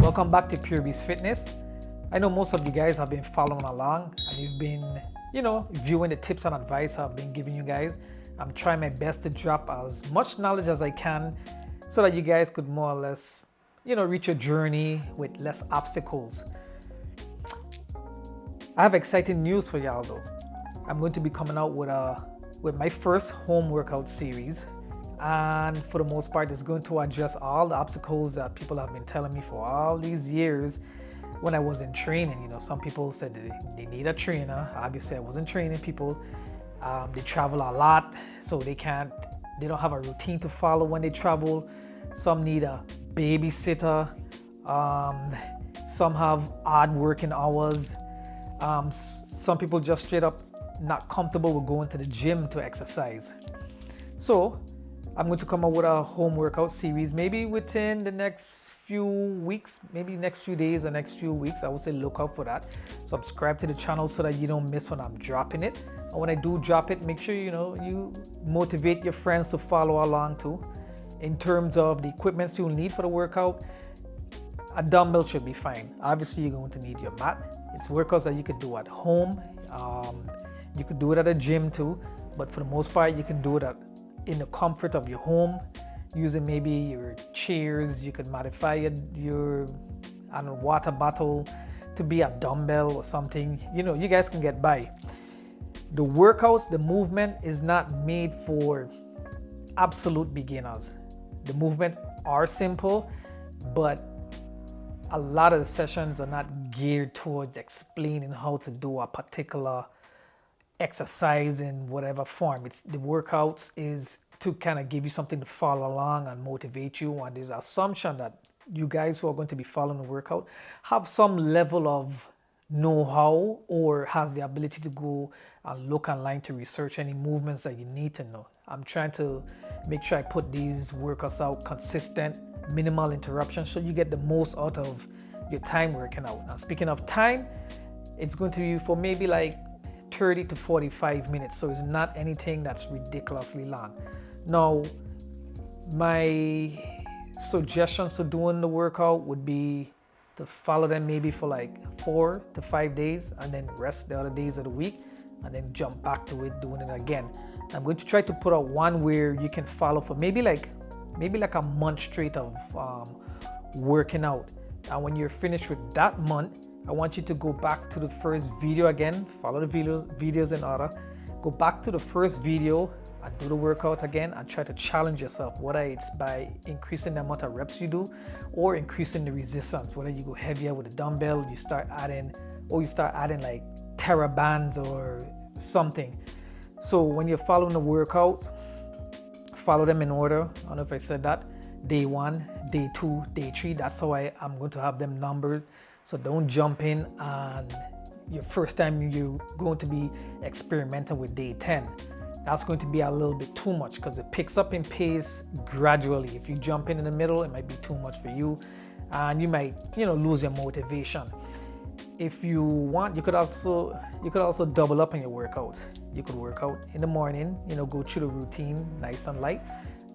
Welcome back to Pure Beast Fitness. I know most of you guys have been following along and you've been, viewing the tips and advice I've been giving you guys. I'm trying my best to drop as much knowledge as I can so that you guys could more or less, reach your journey with less obstacles. I have exciting news for y'all though. I'm going to be coming out with my first home workout series. And for the most part, it's going to address all the obstacles that people have been telling me for all these years when I was in training. Some people said they need a trainer. Obviously, I wasn't training people. They travel a lot, so they don't have a routine to follow when they travel. Some need a babysitter. Some have odd working hours. Some people just straight up not comfortable with going to the gym to exercise. So I'm going to come up with a home workout series maybe within the next few weeks, maybe next few days or next few weeks. I would say look out for that. Subscribe to the channel so that you don't miss when I'm dropping it. And when I do drop it, make sure you motivate your friends to follow along too. In terms of the equipment you'll need for the workout, a dumbbell should be fine. Obviously, you're going to need your mat. It's workouts that you could do at home. You could do it at a gym too, but for the most part, you can do it in the comfort of your home, using maybe your chairs. You could modify your water bottle to be a dumbbell or something. You guys can get by. The workouts, the movement is not made for absolute beginners. The movements are simple, but a lot of the sessions are not geared towards explaining how to do a particular exercise in whatever form. It's the workouts is to kind of give you something to follow along and motivate you. And there's an assumption that you guys who are going to be following the workout have some level of know-how or has the ability to go and look online to research any movements that you need to know. I'm trying to make sure I put these workouts out consistent, minimal interruptions, so you get the most out of your time working out. Now, speaking of time, it's going to be for maybe like 30 to 45 minutes, so it's not anything that's ridiculously long. Now, my suggestions to doing the workout would be to follow them maybe for like 4 to 5 days and then rest the other days of the week and then jump back to it, doing it again. I'm going to try to put out one where you can follow for maybe like a month straight of working out. And when you're finished with that month, I want you to go back to the first video again, follow the videos in order, go back to the first video and do the workout again and try to challenge yourself, whether it's by increasing the amount of reps you do or increasing the resistance, whether you go heavier with a dumbbell, you start adding like TheraBands or something. So when you're following the workouts, follow them in order. I don't know if I said that. Day 1, day 2, day 3, that's how I'm going to have them numbered. So don't jump in and your first time you're going to be experimenting with day 10. That's going to be a little bit too much because it picks up in pace gradually. If you jump in the middle, it might be too much for you and you might, lose your motivation. If you want, you could also double up on your workouts. You could work out in the morning, go through the routine nice and light.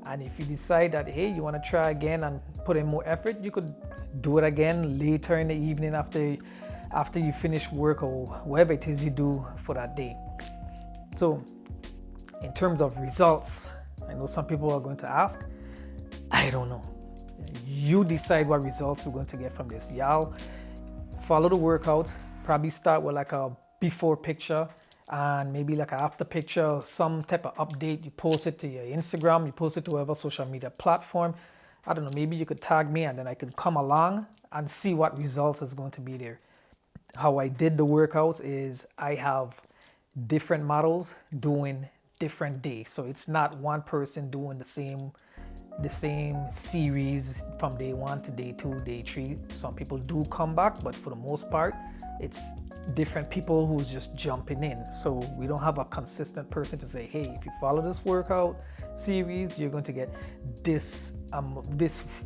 And if you decide that, hey, you want to try again and put in more effort, you could do it again later in the evening after you finish work or whatever it is you do for that day. So in terms of results, I know some people are going to ask, I don't know. You decide what results we're going to get from this. Y'all follow the workouts, probably start with like a before picture and maybe like an after picture, some type of update. You post it to your Instagram, you post it to whatever social media platform. I don't know, maybe you could tag me and then I could come along and see what results is going to be there. How I did the workouts is I have different models doing different days. So it's not one person doing the same series from day 1 to day 2, day 3. Some people do come back, but for the most part, it's different people who's just jumping in. So we don't have a consistent person to say, hey, if you follow this workout series, you're going to get this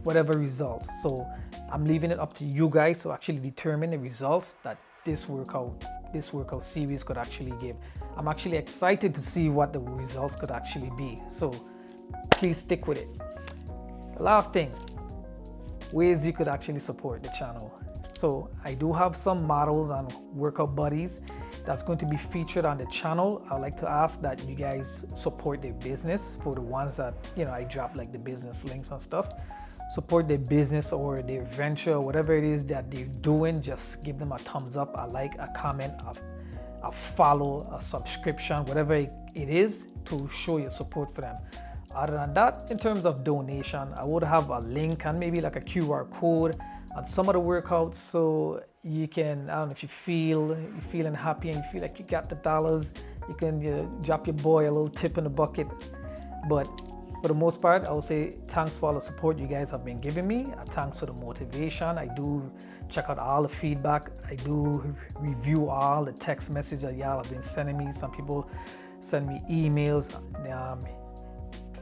whatever results. So I'm leaving it up to you guys to actually determine the results that this workout series could actually give. I'm actually excited to see what the results could actually be. So please stick with it. The last thing, ways you could actually support the channel. So I do have some models and workout buddies that's going to be featured on the channel. I'd like to ask that you guys support their business. For the ones that, you know, I drop like the business links and stuff, support their business or their venture or whatever it is that they're doing. Just give them a thumbs up, a like, a comment, a follow, a subscription, whatever it is, to show your support for them. Other than that, in terms of donation, I would have a link and maybe like a QR code on some of the workouts, so you can, I don't know, if you're feeling happy and you feel like you got the dollars, you can drop your boy a little tip in the bucket. But for the most part, I would say thanks for all the support you guys have been giving me. Thanks for the motivation. I do check out all the feedback. I do review all the text messages that y'all have been sending me. Some people send me emails.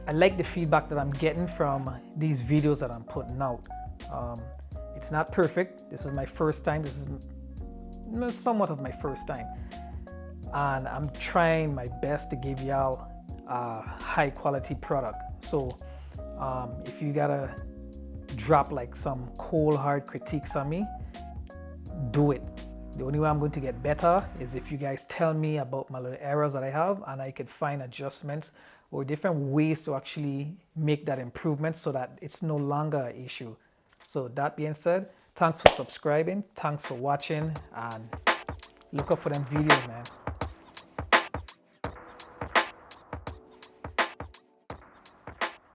I like the feedback that I'm getting from these videos that I'm putting out. It's not perfect. This is my first time. This is somewhat of my first time. And I'm trying my best to give y'all a high quality product. So if you gotta drop like some cold hard critiques on me, do it. The only way I'm going to get better is if you guys tell me about my little errors that I have, and I could find adjustments or different ways to actually make that improvement so that it's no longer an issue. So that being said, thanks for subscribing, thanks for watching, and look up for them videos, man.